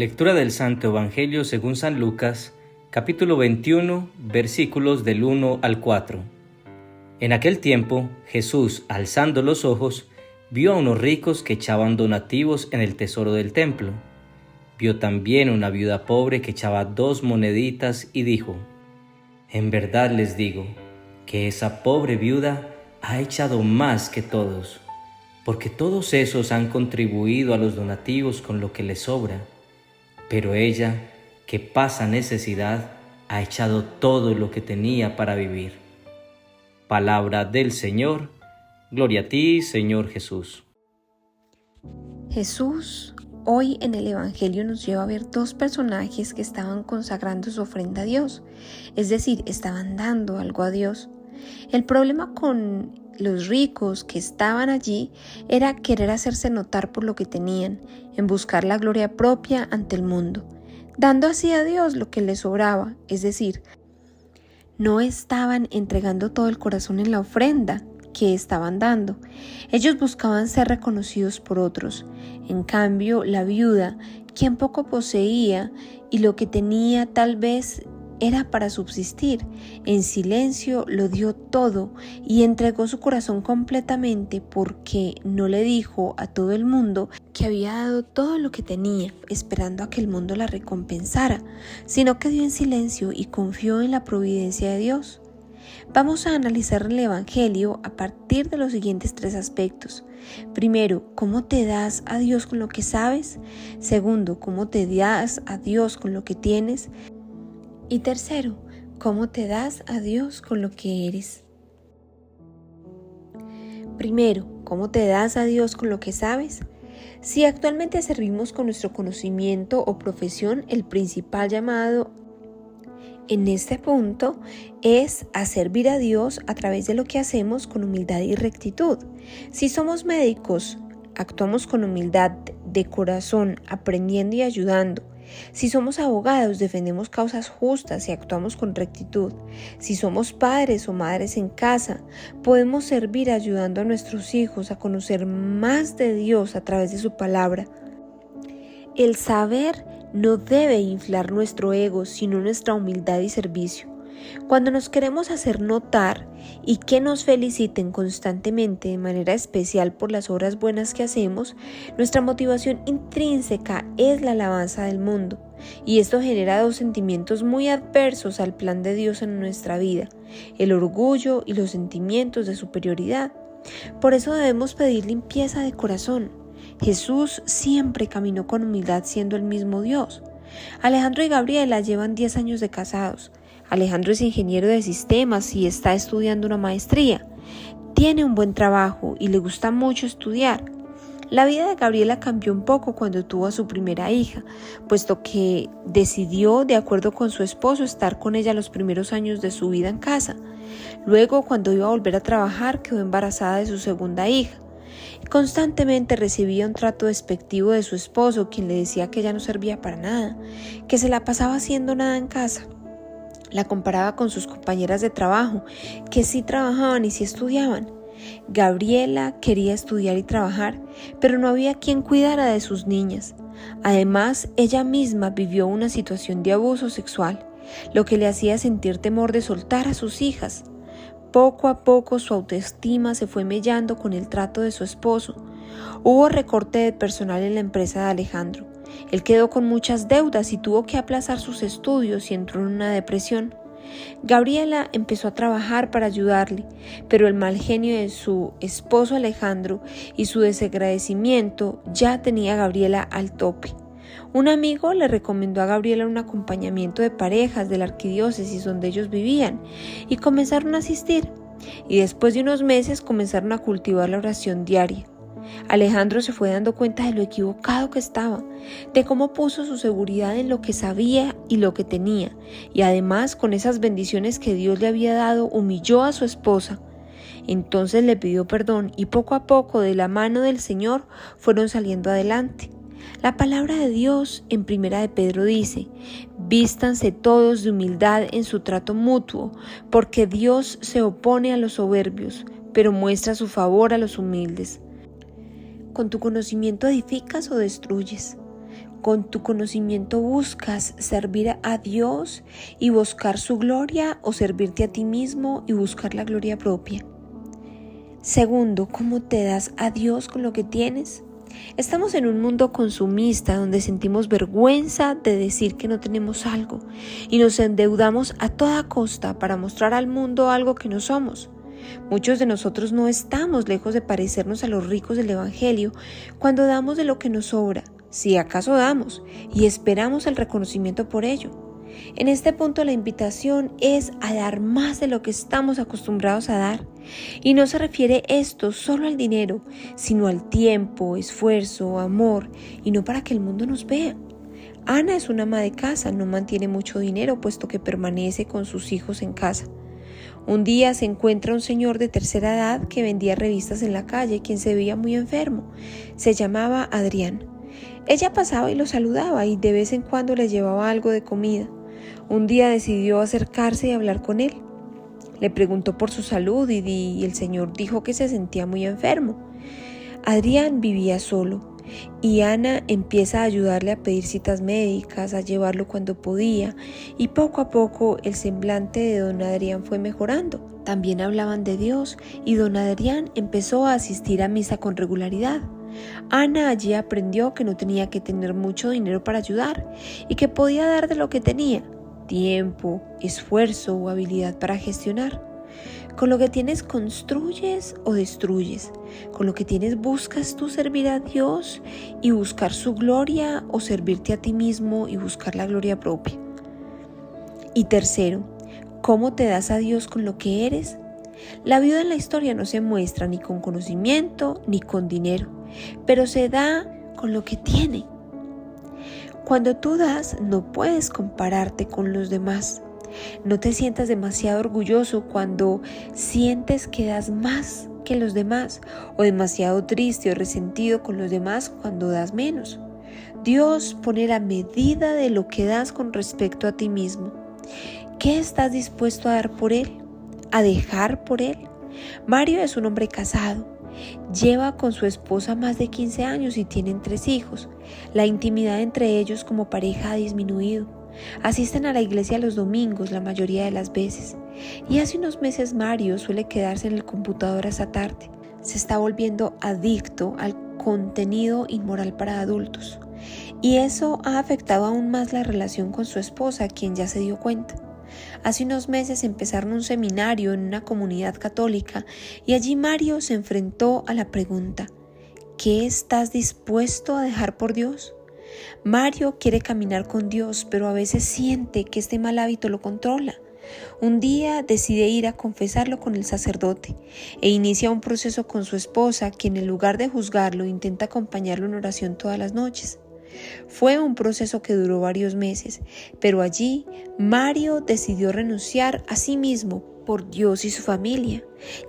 Lectura del Santo Evangelio según San Lucas, capítulo 21, versículos del 1 al 4. En aquel tiempo, Jesús, alzando los ojos, vio a unos ricos que echaban donativos en el tesoro del templo. Vio también una viuda pobre que echaba 2 moneditas y dijo: En verdad les digo, que esa pobre viuda ha echado más que todos, porque todos esos han contribuido a los donativos con lo que les sobra. Pero ella, que pasa necesidad, ha echado todo lo que tenía para vivir. Palabra del Señor. Gloria a ti, Señor Jesús. Jesús hoy en el Evangelio nos lleva a ver 2 personajes que estaban consagrando su ofrenda a Dios, es decir, estaban dando algo a Dios. El problema con los ricos que estaban allí era querer hacerse notar por lo que tenían, en buscar la gloria propia ante el mundo, dando así a Dios lo que les sobraba, es decir, no estaban entregando todo el corazón en la ofrenda que estaban dando. Ellos buscaban ser reconocidos por otros. En cambio, la viuda, quien poco poseía y lo que tenía tal vez era para subsistir, en silencio lo dio todo y entregó su corazón completamente, porque no le dijo a todo el mundo que había dado todo lo que tenía, esperando a que el mundo la recompensara, sino que dio en silencio y confió en la providencia de Dios. Vamos a analizar el Evangelio a partir de los siguientes 3 aspectos. Primero, ¿cómo te das a Dios con lo que sabes? Segundo, ¿cómo te das a Dios con lo que tienes? Y tercero, ¿cómo te das a Dios con lo que eres? Primero, ¿cómo te das a Dios con lo que sabes? Si actualmente servimos con nuestro conocimiento o profesión, el principal llamado en este punto es a servir a Dios a través de lo que hacemos con humildad y rectitud. Si somos médicos, actuamos con humildad de corazón, aprendiendo y ayudando. Si somos abogados, defendemos causas justas y actuamos con rectitud. Si somos padres o madres en casa, podemos servir ayudando a nuestros hijos a conocer más de Dios a través de su palabra. El saber no debe inflar nuestro ego, sino nuestra humildad y servicio. Cuando nos queremos hacer notar y que nos feliciten constantemente de manera especial por las obras buenas que hacemos, nuestra motivación intrínseca es la alabanza del mundo. Y esto genera 2 sentimientos muy adversos al plan de Dios en nuestra vida: el orgullo y los sentimientos de superioridad. Por eso debemos pedir limpieza de corazón. Jesús siempre caminó con humildad siendo el mismo Dios. Alejandro y Gabriela llevan 10 años de casados. Alejandro es ingeniero de sistemas y está estudiando una maestría. Tiene un buen trabajo y le gusta mucho estudiar. La vida de Gabriela cambió un poco cuando tuvo a su primera hija, puesto que decidió, de acuerdo con su esposo, estar con ella los primeros años de su vida en casa. Luego, cuando iba a volver a trabajar, quedó embarazada de su segunda hija. Constantemente recibía un trato despectivo de su esposo, quien le decía que ella no servía para nada, que se la pasaba haciendo nada en casa. La comparaba con sus compañeras de trabajo, que sí trabajaban y sí estudiaban. Gabriela quería estudiar y trabajar, pero no había quien cuidara de sus niñas. Además, ella misma vivió una situación de abuso sexual, lo que le hacía sentir temor de soltar a sus hijas. Poco a poco su autoestima se fue mellando con el trato de su esposo. Hubo recorte de personal en la empresa de Alejandro. Él quedó con muchas deudas y tuvo que aplazar sus estudios y entró en una depresión. Gabriela empezó a trabajar para ayudarle, pero el mal genio de su esposo Alejandro y su desagradecimiento ya tenía a Gabriela al tope. Un amigo le recomendó a Gabriela un acompañamiento de parejas de la arquidiócesis donde ellos vivían y comenzaron a asistir. Y después de unos meses comenzaron a cultivar la oración diaria. Alejandro se fue dando cuenta de lo equivocado que estaba, de cómo puso su seguridad en lo que sabía y lo que tenía, y además con esas bendiciones que Dios le había dado humilló a su esposa. Entonces le pidió perdón y poco a poco, de la mano del Señor, fueron saliendo adelante. La palabra de Dios en 1 de Pedro dice: vístanse todos de humildad en su trato mutuo, porque Dios se opone a los soberbios, pero muestra su favor a los humildes. ¿Con tu conocimiento edificas o destruyes? ¿Con tu conocimiento buscas servir a Dios y buscar su gloria o servirte a ti mismo y buscar la gloria propia? Segundo, ¿cómo te das a Dios con lo que tienes? Estamos en un mundo consumista donde sentimos vergüenza de decir que no tenemos algo y nos endeudamos a toda costa para mostrar al mundo algo que no somos. Muchos de nosotros no estamos lejos de parecernos a los ricos del Evangelio cuando damos de lo que nos sobra, si acaso damos, y esperamos el reconocimiento por ello. En este punto la invitación es a dar más de lo que estamos acostumbrados a dar. Y no se refiere esto solo al dinero, sino al tiempo, esfuerzo, amor, y no para que el mundo nos vea. Ana es una ama de casa, no mantiene mucho dinero puesto que permanece con sus hijos en casa. Un día se encuentra un señor de tercera edad que vendía revistas en la calle, quien se veía muy enfermo. Se llamaba Adrián. Ella pasaba y lo saludaba y de vez en cuando le llevaba algo de comida. Un día decidió acercarse y hablar con él. Le preguntó por su salud y el señor dijo que se sentía muy enfermo. Adrián vivía solo y Ana empieza a ayudarle a pedir citas médicas, a llevarlo cuando podía, y poco a poco el semblante de don Adrián fue mejorando. También hablaban de Dios y don Adrián empezó a asistir a misa con regularidad. Ana allí aprendió que no tenía que tener mucho dinero para ayudar y que podía dar de lo que tenía: tiempo, esfuerzo o habilidad para gestionar. Con lo que tienes construyes o destruyes. Con lo que tienes buscas tú servir a Dios y buscar su gloria, o servirte a ti mismo y buscar la gloria propia. Y tercero, ¿cómo te das a Dios con lo que eres? La vida en la historia no se muestra ni con conocimiento ni con dinero, pero se da con lo que tiene. Cuando tú das, no puedes compararte con los demás. No te sientas demasiado orgulloso cuando sientes que das más que los demás, o demasiado triste o resentido con los demás cuando das menos. Dios pone la medida de lo que das con respecto a ti mismo. ¿Qué estás dispuesto a dar por Él? ¿A dejar por Él? Mario es un hombre casado. Lleva con su esposa más de 15 años y tienen 3 hijos. La intimidad entre ellos como pareja ha disminuido. Asisten a la iglesia los domingos la mayoría de las veces. Y hace unos meses Mario suele quedarse en el computador hasta tarde. Se está volviendo adicto al contenido inmoral para adultos. Y eso ha afectado aún más la relación con su esposa, quien ya se dio cuenta. Hace unos meses empezaron un seminario en una comunidad católica y allí Mario se enfrentó a la pregunta: ¿qué estás dispuesto a dejar por Dios? Mario quiere caminar con Dios, pero a veces siente que este mal hábito lo controla. Un día decide ir a confesarlo con el sacerdote e inicia un proceso con su esposa, quien en lugar de juzgarlo intenta acompañarlo en oración todas las noches. Fue un proceso que duró varios meses, pero allí Mario decidió renunciar a sí mismo por Dios y su familia,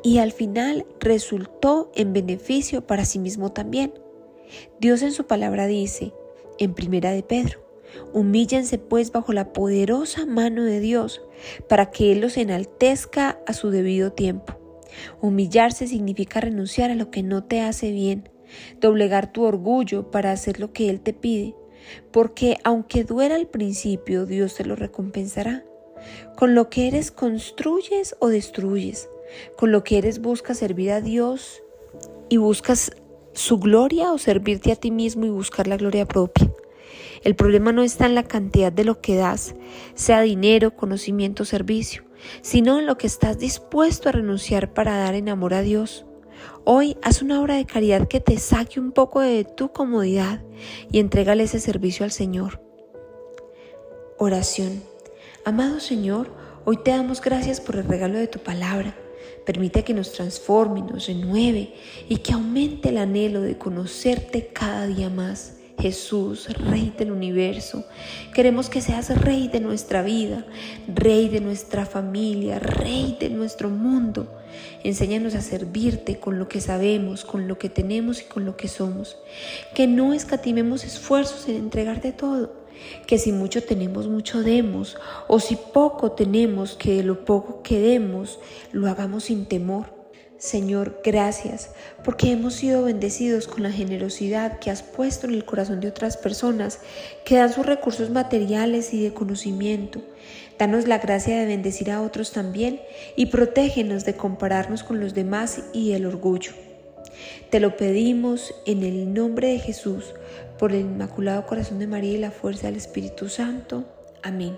y al final resultó en beneficio para sí mismo también. Dios en su palabra dice, en Primera de Pedro: humíllense pues bajo la poderosa mano de Dios, para que Él los enaltezca a su debido tiempo. Humillarse significa renunciar a lo que no te hace bien, doblegar tu orgullo para hacer lo que Él te pide, porque aunque duela al principio, Dios te lo recompensará. Con lo que eres construyes o destruyes. Con lo que eres buscas servir a Dios y buscas su gloria, o servirte a ti mismo y buscar la gloria propia. El problema no está en la cantidad de lo que das, sea dinero, conocimiento o servicio, sino en lo que estás dispuesto a renunciar para dar en amor a Dios. Hoy haz una obra de caridad que te saque un poco de tu comodidad y entrégale ese servicio al Señor. Oración. Amado Señor, hoy te damos gracias por el regalo de tu palabra. Permite que nos transforme, nos renueve y que aumente el anhelo de conocerte cada día más. Jesús, Rey del universo, queremos que seas Rey de nuestra vida, Rey de nuestra familia, Rey de nuestro mundo. Enséñanos a servirte con lo que sabemos, con lo que tenemos y con lo que somos. Que no escatimemos esfuerzos en entregarte todo. Que si mucho tenemos, mucho demos, o si poco tenemos, que de lo poco que demos, lo hagamos sin temor. Señor, gracias, porque hemos sido bendecidos con la generosidad que has puesto en el corazón de otras personas que dan sus recursos materiales y de conocimiento. Danos la gracia de bendecir a otros también y protégenos de compararnos con los demás y el orgullo. Te lo pedimos en el nombre de Jesús, por el Inmaculado Corazón de María y la fuerza del Espíritu Santo. Amén.